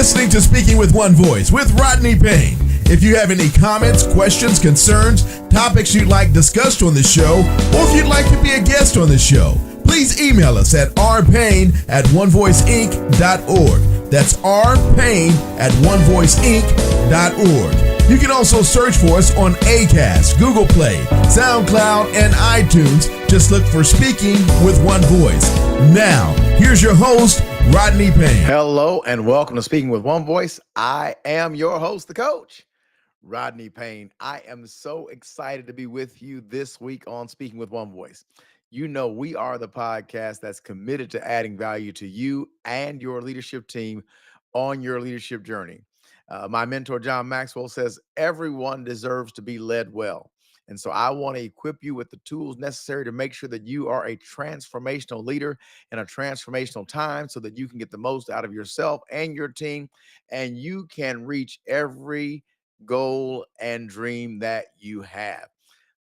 listening to Speaking with One Voice with Rodney Payne. If you have any comments, questions, concerns, topics you'd like discussed on the show, or if you'd like to be a guest on the show, please email us at rpayne@onevoiceinc.org. That's rpayne@onevoiceinc.org. You can also search for us on Acast, Google Play, SoundCloud, and iTunes. Just look for Speaking with One Voice. Now, here's your host, Rodney Payne. Hello and welcome to Speaking with One Voice. I am your host, the coach, Rodney Payne. I am so excited to be with you this week on Speaking with One Voice. You know, we are the podcast that's committed to adding value to you and your leadership team on your leadership journey. My mentor, John Maxwell, says everyone deserves to be led well. And so I want to equip you with the tools necessary to make sure that you are a transformational leader in a transformational time so that you can get the most out of yourself and your team, and you can reach every goal and dream that you have.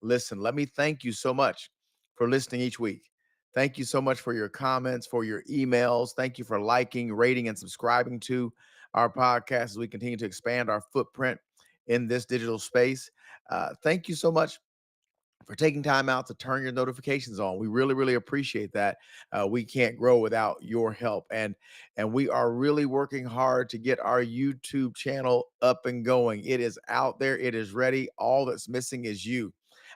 Listen, let me thank you so much for listening each week. Thank you so much for your comments, for your emails. Thank you for liking, rating, and subscribing to our podcast as we continue to expand our footprint in this digital space. Thank you so much for taking time out to turn your notifications on. We really, really appreciate that. We can't grow without your help. And we are really working hard to get our YouTube channel up and going. It is out there. It is ready. All that's missing is you.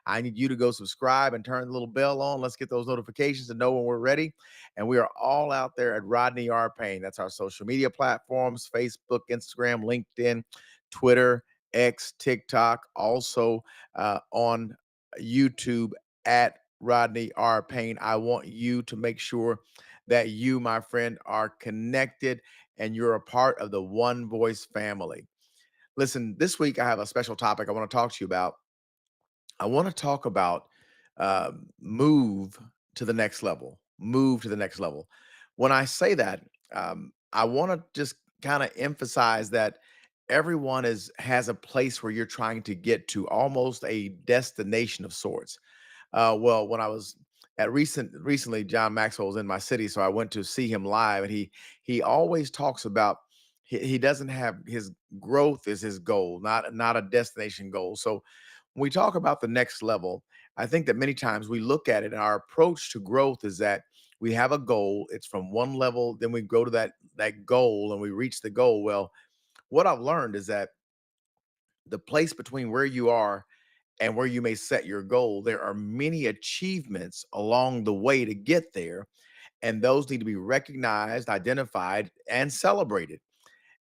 I need you to go subscribe and turn the little bell on. Let's get those notifications to know when we're ready. And we are all out there at Rodney R. Payne. That's our social media platforms: Facebook, Instagram, LinkedIn, Twitter, X, TikTok, also on YouTube at Rodney R. Payne. I want you to make sure that you, my friend, are connected and you're a part of the One Voice family. Listen, this week I have a special topic I want to talk to you about. I want to talk about move to the next level. Move to the next level. When I say that, I want to just kind of emphasize that everyone has a place where you're trying to get to, almost a destination of sorts. Well, when I was recently, John Maxwell was in my city, so I went to see him live, and he always talks about he doesn't have his growth is his goal, not a destination goal. So when we talk about the next level, I think that many times we look at it, and our approach to growth is that we have a goal. It's from one level, then we go to that goal, and we reach the goal. Well, what I've learned is that the place between where you are and where you may set your goal, there are many achievements along the way to get there, and those need to be recognized, identified, and celebrated.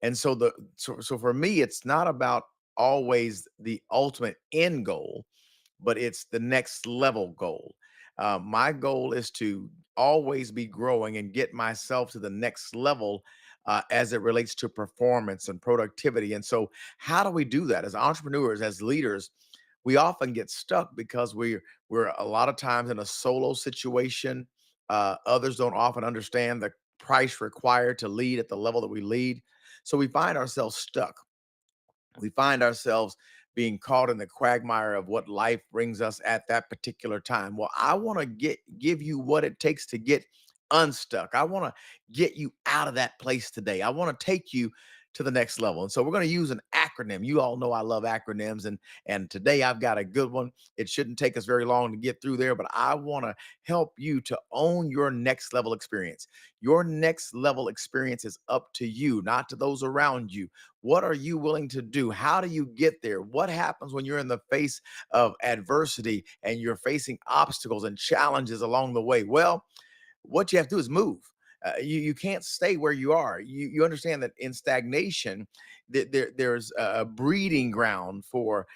And so so for me, it's not about always the ultimate end goal, but it's the next level goal. My goal is to always be growing and get myself to the next level as it relates to performance and productivity. And so, how do we do that as entrepreneurs, as leaders? We often get stuck because we're a lot of times in a solo situation. Others don't often understand the price required to lead at the level that we lead. So we find ourselves stuck. We find ourselves being caught in the quagmire of what life brings us at that particular time. Well, I want to give you what it takes to get unstuck. I want to get you out of that place today. I want to take you to the next level. And so we're going to use an acronym. You all know I love acronyms, and today I've got a good one. It shouldn't take us very long to get through there, but I want to help you to own your next level experience. Your next level experience is up to you, not to those around you. What are you willing to do? How do you get there? What happens when you're in the face of adversity and you're facing obstacles and challenges along the way? Well, what you have to do is move. You can't stay where you are. You understand that in stagnation, there's a breeding ground for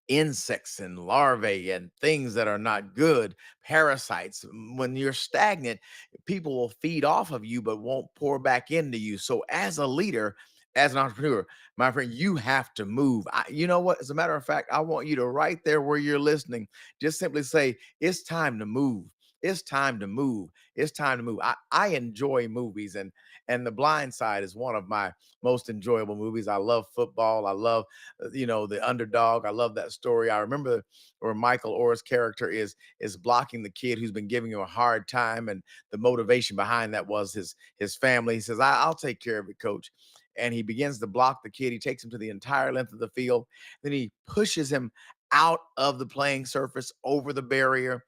insects and larvae and things that are not good, parasites. When you're stagnant, people will feed off of you but won't pour back into you. So as a leader, as an entrepreneur, my friend, you have to move. You know what? As a matter of fact, I want you to, right there where you're listening, just simply say, it's time to move. It's time to move. It's time to move. I enjoy movies, and The Blind Side is one of my most enjoyable movies. I love football. I love the underdog. I love that story. I remember where Michael Orr's character is blocking the kid who's been giving him a hard time, and the motivation behind that was his family. He says, I'll take care of it, coach. And he begins to block the kid. He takes him to the entire length of the field. Then he pushes him out of the playing surface over the barrier.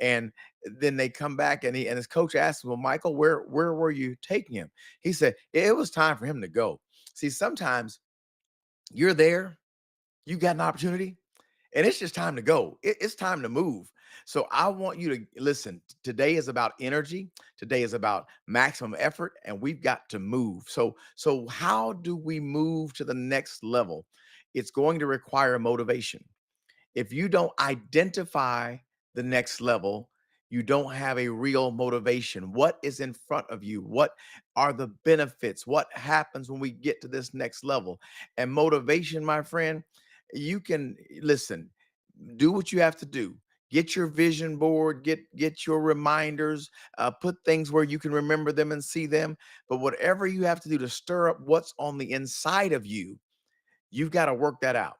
And then they come back, and his coach asks him, well, Michael, where were you taking him? He said it was time for him to go. See, sometimes you're there, you got an opportunity, and it's just time to go. It's time to move. So I want you to listen. Today is about energy. Today is about maximum effort, and we've got to move. So how do we move to the next level? It's going to require motivation. If you don't identify the next level, you don't have a real motivation. What is in front of you? What are the benefits? What happens when we get to this next level? And motivation, my friend, you can listen, do what you have to do. Get your vision board, get your reminders, put things where you can remember them and see them. But whatever you have to do to stir up what's on the inside of you, you've got to work that out.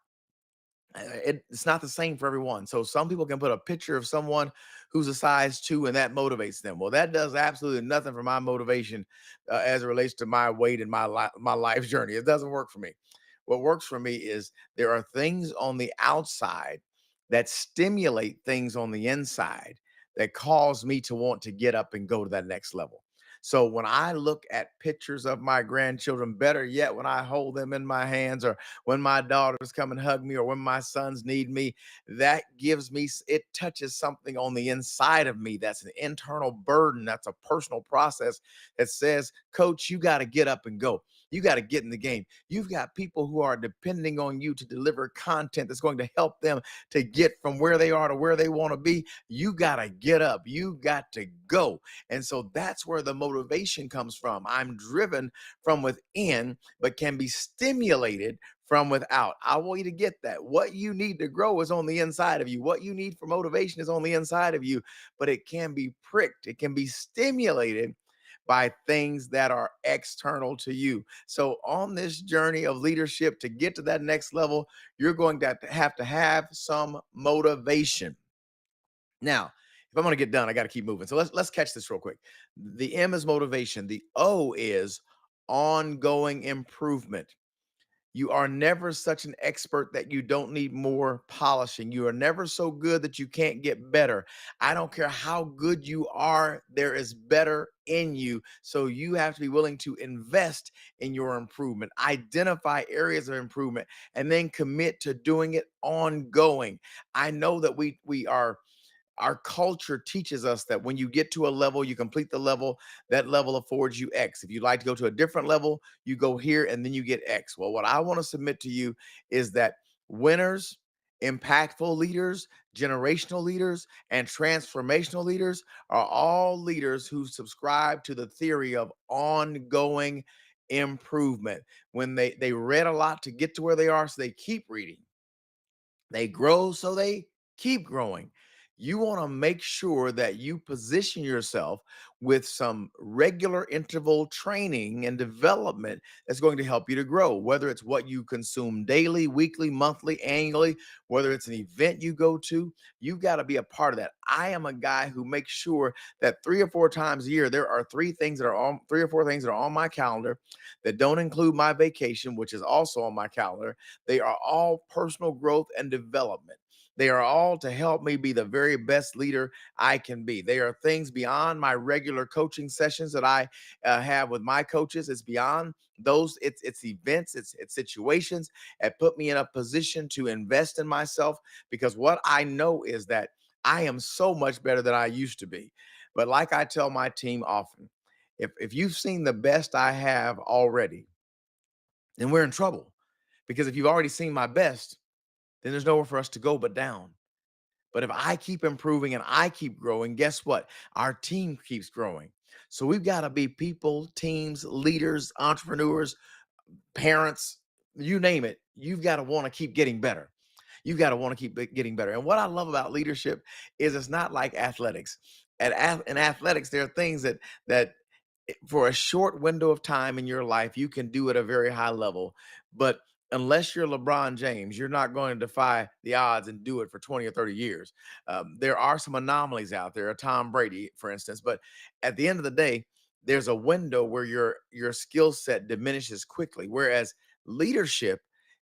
It's not the same for everyone. So some people can put a picture of someone who's a size 2 and that motivates them. Well, that does absolutely nothing for my motivation as it relates to my weight and my life journey. It doesn't work for me. What works for me is there are things on the outside that stimulate things on the inside that cause me to want to get up and go to that next level. So when I look at pictures of my grandchildren, better yet, when I hold them in my hands, or when my daughters come and hug me, or when my sons need me, that gives me, it touches something on the inside of me. That's an internal burden. That's a personal process that says, coach, you got to get up and go. You got to get in the game. You've got people who are depending on you to deliver content that's going to help them to get from where they are to where they want to be. You got to get up. You got to go. And so that's where the motivation comes from. I'm driven from within, but can be stimulated from without. I want you to get that. What you need to grow is on the inside of you. What you need for motivation is on the inside of you, but it can be pricked. It can be stimulated by things that are external to you. So on this journey of leadership to get to that next level, you're going to have some motivation. Now, if I'm going to get done, I got to keep moving. So let's catch this real quick. The M is motivation. The O is ongoing improvement. You are never such an expert that you don't need more polishing. You are never so good that you can't get better. I don't care how good you are, there is better in you. So you have to be willing to invest in your improvement, identify areas of improvement, and then commit to doing it ongoing. I know that our culture teaches us that when you get to a level, you complete the level, that level affords you X. If you'd like to go to a different level, you go here and then you get X. Well, what I want to submit to you is that winners, impactful leaders, generational leaders, and transformational leaders are all leaders who subscribe to the theory of ongoing improvement. When they read a lot to get to where they are, so they keep reading. They grow, so they keep growing. You want to make sure that you position yourself with some regular interval training and development that's going to help you to grow, whether it's what you consume daily, weekly, monthly, annually, whether it's an event you go to. You've got to be a part of that. I am a guy who makes sure that 3 or 4 times a year, there are 3 or 4 things that are on my calendar that don't include my vacation, which is also on my calendar. They are all personal growth and development. They are all to help me be the very best leader I can be. They are things beyond my regular coaching sessions that I have with my coaches. It's beyond those. It's events. It's situations that put me in a position to invest in myself, because what I know is that I am so much better than I used to be. But like I tell my team often, if you've seen the best I have already, then we're in trouble. Because if you've already seen my best, then there's nowhere for us to go but down. But if I keep improving and I keep growing, guess what? Our team keeps growing. So we've got to be people, teams, leaders, entrepreneurs, parents, you name it. You've got to want to keep getting better. You've got to want to keep getting better. And what I love about leadership is it's not like athletics. in athletics, there are things that for a short window of time in your life, you can do at a very high level. But unless you're LeBron James, you're not going to defy the odds and do it for 20 or 30 years. There are some anomalies out there, a Tom Brady, for instance. But at the end of the day, there's a window where your skill set diminishes quickly. Whereas leadership,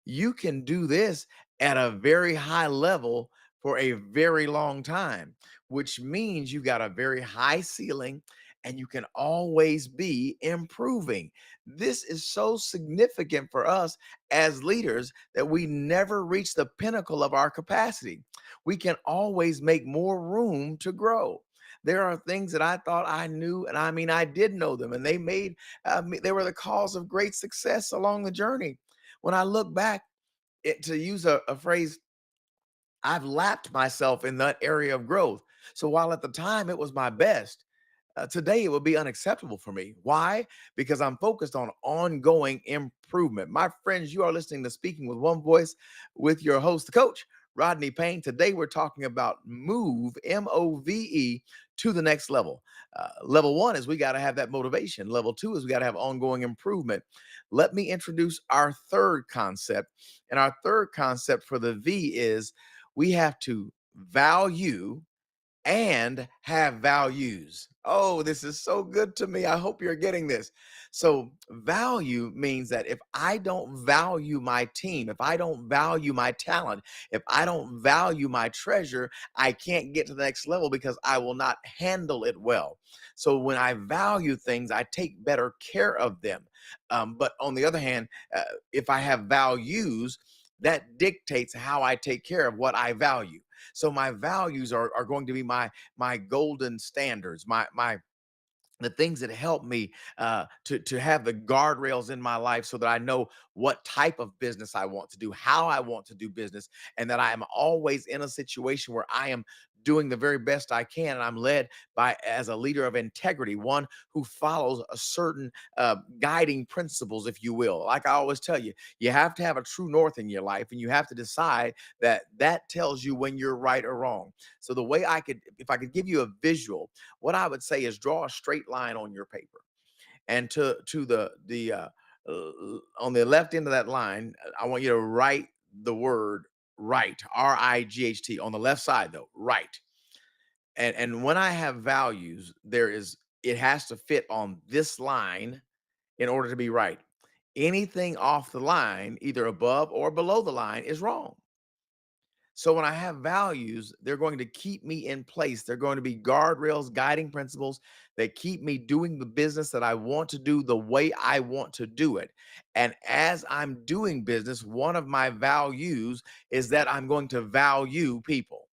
you can do this at a very high level for a very long time, which means you got a very high ceiling and you can always be improving. This is so significant for us as leaders that we never reach the pinnacle of our capacity. We can always make more room to grow. There are things that I thought I knew, and I mean, I did know them, and they were the cause of great success along the journey. When I look back, to use a phrase, I've lapped myself in that area of growth. So while at the time it was my best, today it would be unacceptable for me. Why? Because I'm focused on ongoing improvement. My friends, you are listening to Speaking with One Voice with your host, the coach, Rodney Payne. Today we're talking about move, M-O-V-E, to the next level. Level one is we got to have that motivation. Level two is we got to have ongoing improvement. Let me introduce our third concept. And our third concept for the V is we have to value and have values. Oh, this is so good to me. I hope you're getting this. So, value means that if I don't value my team, if I don't value my talent, if I don't value my treasure, I can't get to the next level because I will not handle it well. So, when I value things, I take better care of them. But on the other hand, if I have values, that dictates how I take care of what I value. So my values are going to be my golden standards, my the things that help me to have the guardrails in my life so that I know what type of business I want to do, how I want to do business, and that I am always in a situation where I am doing the very best I can. And I'm led by as a leader of integrity, one who follows a certain guiding principles, if you will. Like I always tell you, you have to have a true north in your life, and you have to decide that that tells you when you're right or wrong. So the way if I could give you a visual, what I would say is draw a straight line on your paper, and to on the left end of that line, I want you to write the word right, R-I-G-H-T, on the left side though, right. And when I have values, it has to fit on this line in order to be right. Anything off the line, either above or below the line, is wrong. So when I have values, they're going to keep me in place. They're going to be guardrails, guiding principles that keep me doing the business that I want to do the way I want to do it. And as I'm doing business, one of my values is that I'm going to value people.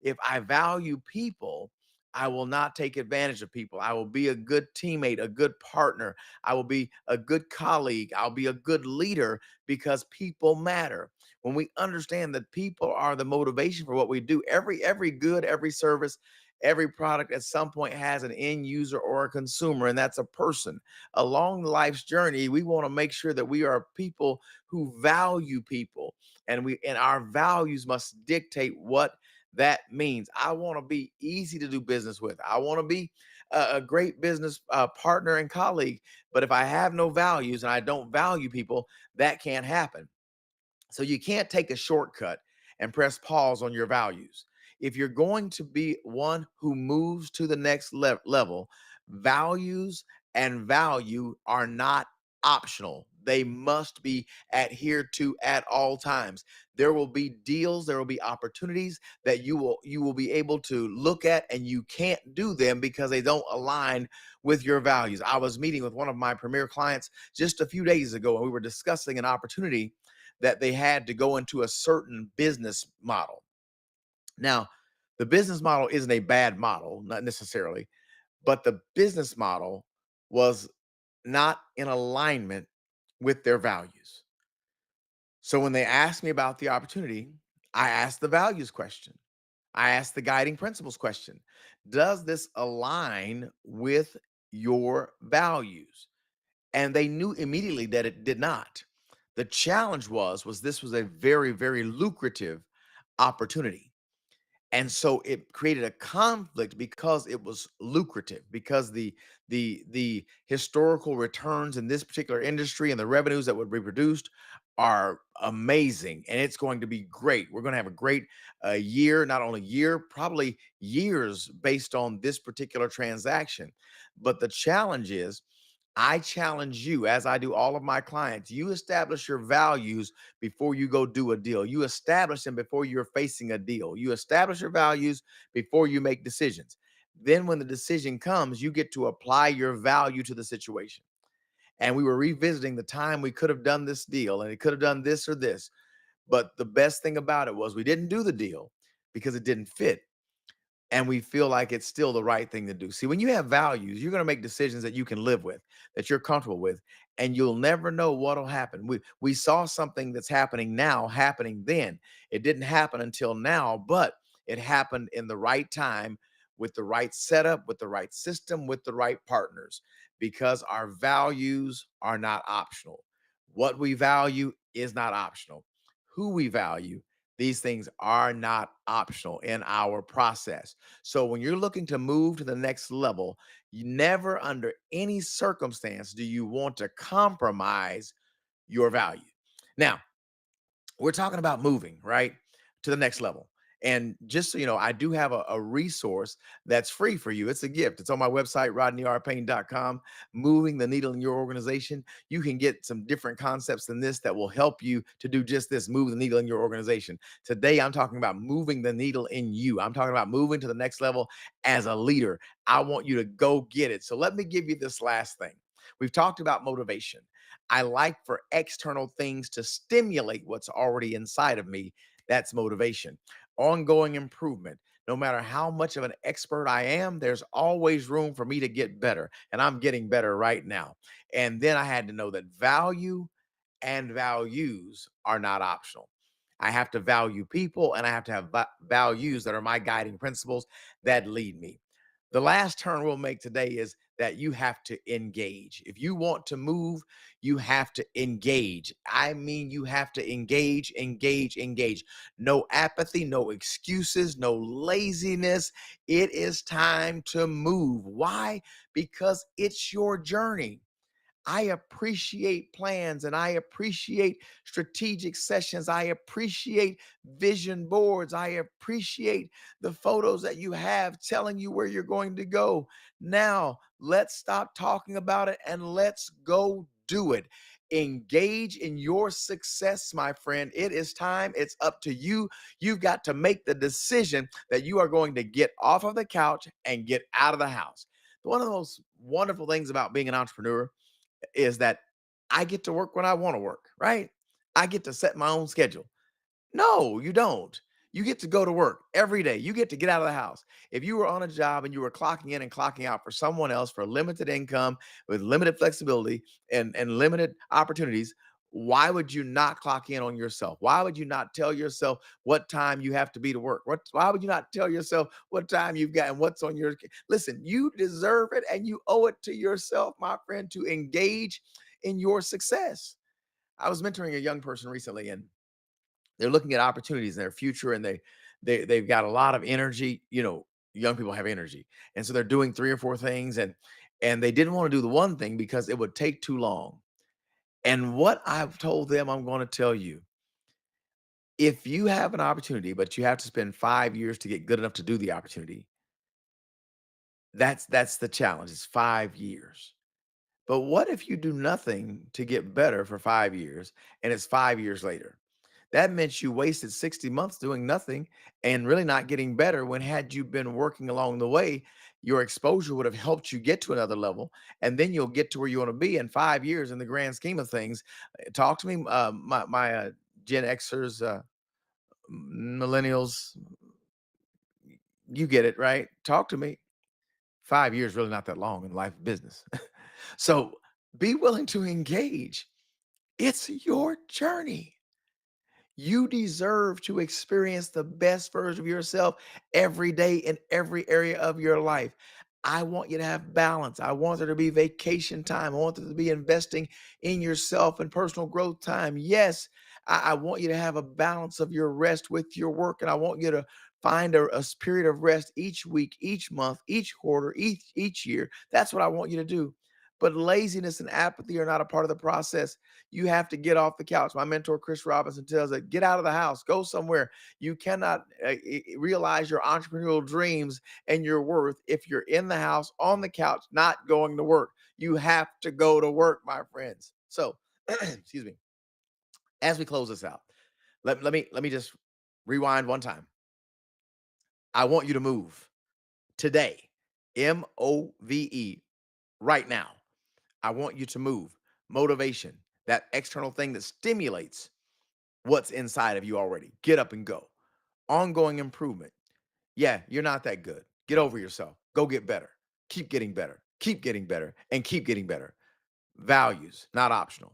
If I value people, I will not take advantage of people. I will be a good teammate, a good partner. I will be a good colleague. I'll be a good leader because people matter. When we understand that people are the motivation for what we do, every good, every service, every product at some point has an end user or a consumer, and that's a person. Along life's journey, we want to make sure that we are people who value people, and our values must dictate what that means. I want to be easy to do business with. I want to be a great business partner and colleague. But if I have no values and I don't value people, that can't happen. So you can't take a shortcut and press pause on your values. If you're going to be one who moves to the next level, values and value are not optional. They must be adhered to at all times. There will be deals, there will be opportunities that you will be able to look at, and you can't do them because they don't align with your values. I was meeting with one of my premier clients just a few days ago, and we were discussing an opportunity that they had to go into a certain business model. Now, the business model isn't a bad model, not necessarily, but the business model was not in alignment with their values. So when they asked me about the opportunity, I asked the values question. I asked the guiding principles question. Does this align with your values? And they knew immediately that it did not. The challenge was this was a very, very lucrative opportunity. And so it created a conflict because it was lucrative, because the historical returns in this particular industry and the revenues that would be produced are amazing, and it's going to be great. We're going to have a great year, not only year, probably years based on this particular transaction. But the challenge is, I challenge you, as I do all of my clients, you establish your values before you go do a deal. You establish them before you're facing a deal. You establish your values before you make decisions. Then, when the decision comes, you get to apply your value to the situation. And we were revisiting the time we could have done this deal and it could have done this or this. But the best thing about it was we didn't do the deal because it didn't fit, and we feel like it's still the right thing to do. See, when you have values, you're going to make decisions that you can live with, that you're comfortable with, and you'll never know what'll happen. We saw something that's happening now happening then. It didn't happen until now, but it happened in the right time, with the right setup, with the right system, with the right partners, because our values are not optional. What we value is not optional. Who we value, these things are not optional in our process. So when you're looking to move to the next level, you never under any circumstance do you want to compromise your value. Now, we're talking about moving right to the next level. And just so you know, I do have a resource that's free for you. It's a gift. It's on my website, rodneyrpayne.com. Moving the needle in your organization. You can get some different concepts than this that will help you to do just this: move the needle in your organization. Today, I'm talking about moving the needle in you. I'm talking about moving to the next level as a leader. I want you to go get it. So let me give you this last thing. We've talked about motivation. I like for external things to stimulate what's already inside of me. That's motivation. Ongoing improvement. No matter how much of an expert I am, there's always room for me to get better. And I'm getting better right now. And then I had to know that value and values are not optional. I have to value people and I have to have values that are my guiding principles that lead me. The last turn we'll make today is that you have to engage. If you want to move, you have to engage. I mean, you have to engage, engage, engage. No apathy, no excuses, no laziness. It is time to move. Why? Because it's your journey. I appreciate plans and I appreciate strategic sessions. I appreciate vision boards. I appreciate the photos that you have telling you where you're going to go. Now, let's stop talking about it and let's go do it. Engage in your success, my friend. It is time. It's up to you. You've got to make the decision that you are going to get off of the couch and get out of the house. One of the most wonderful things about being an entrepreneur is that I get to work when I want to work, right? I get to set my own schedule. No, you don't. You get to go to work every day. You get to get out of the house. If you were on a job and you were clocking in and clocking out for someone else for limited income with limited flexibility and limited opportunities, why would you not clock in on yourself? Why would you not tell yourself what time you have to be to work? Why would you not tell yourself what time you've got and what's on your listen, you deserve it and you owe it to yourself, my friend, to engage in your success. I was mentoring a young person recently, and they're looking at opportunities in their future, and they've got a lot of energy. You know, young people have energy, and so they're doing three or four things, and they didn't want to do the one thing because it would take too long. And what I've told them, I'm going to tell you: if you have an opportunity but you have to spend 5 years to get good enough to do the opportunity, that's the challenge. It's 5 years. But what if you do nothing to get better for 5 years and it's 5 years later? That meant you wasted 60 months doing nothing and really not getting better, when had you been working along the way, your exposure would have helped you get to another level. And then you'll get to where you want to be in 5 years in the grand scheme of things. Talk to me, my Gen Xers, millennials, you get it, right? Talk to me. 5 years really not that long in life business. So be willing to engage. It's your journey. You deserve to experience the best version of yourself every day in every area of your life. I want you to have balance. I want there to be vacation time. I want there to be investing in yourself and personal growth time. Yes, I want you to have a balance of your rest with your work, and I want you to Find a period of rest each week, each month, each quarter, each year. That's what I want you to do. But laziness and apathy are not a part of the process. You have to get off the couch. My mentor, Chris Robinson, tells us, get out of the house, go somewhere. You cannot realize your entrepreneurial dreams and your worth if you're in the house, on the couch, not going to work. You have to go to work, my friends. So, excuse me. As we close this out, let me just rewind one time. I want you to move today. M.O.V.E. right now. I want you to move. Motivation, that external thing that stimulates what's inside of you already. Get up and go. Ongoing improvement. Yeah, you're not that good. Get over yourself. Go get better. Keep getting better. Keep getting better and keep getting better. Values, not optional.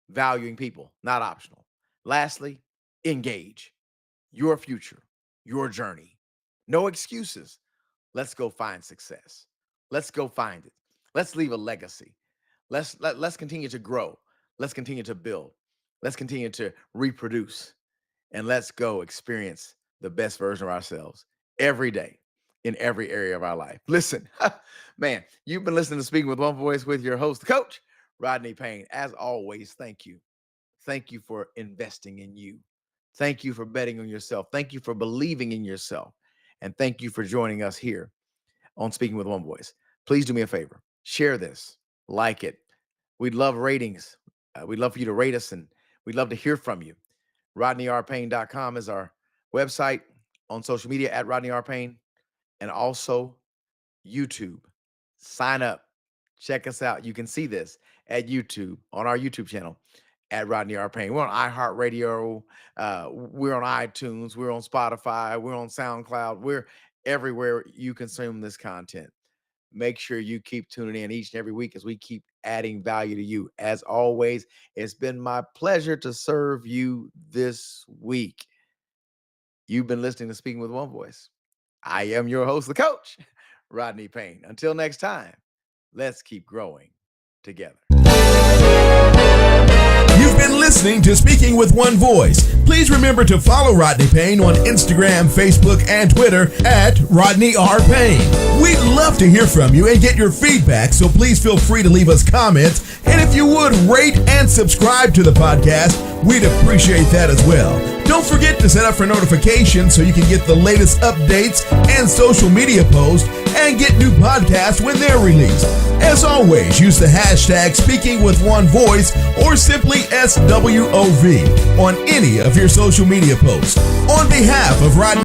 Valuing people, not optional. Lastly, engage. Your future, your journey. No excuses. Let's go find success. Let's go find it. Let's leave a legacy. Let's continue to grow. Let's continue to build. Let's continue to reproduce. And let's go experience the best version of ourselves every day in every area of our life. Listen, man, you've been listening to Speaking with One Voice with your host, the coach, Rodney Payne. As always, thank you. Thank you for investing in you. Thank you for betting on yourself. Thank you for believing in yourself. And thank you for joining us here on Speaking with One Voice. Please do me a favor. Share this. Like it. We'd love ratings. We'd love for you to rate us, and we'd love to hear from you. RodneyRPayne.com is our website. On social media at Rodney R. Payne, and also YouTube. Sign up. Check us out. You can see this at YouTube, on our YouTube channel at Rodney R. Payne. We're on iHeartRadio. We're on iTunes. We're on Spotify. We're on SoundCloud. We're everywhere you consume this content. Make sure you keep tuning in each and every week as we keep adding value to you. As always, it's been my pleasure to serve you this week. You've been listening to Speaking with One Voice. I am your host, the coach, Rodney Payne. Until next time, let's keep growing together. You've been listening to Speaking with One Voice. Please remember to follow Rodney Payne on Instagram, Facebook, and Twitter at Rodney R. Payne. We'd love to hear from you and get your feedback, so please feel free to leave us comments. And if you would, rate and subscribe to the podcast, we'd appreciate that as well. Don't forget to set up for notifications so you can get the latest updates and social media posts and get new podcasts when they're released. As always, use the hashtag Speaking with One Voice or simply SWOV on any of your social media posts. On behalf of Rodney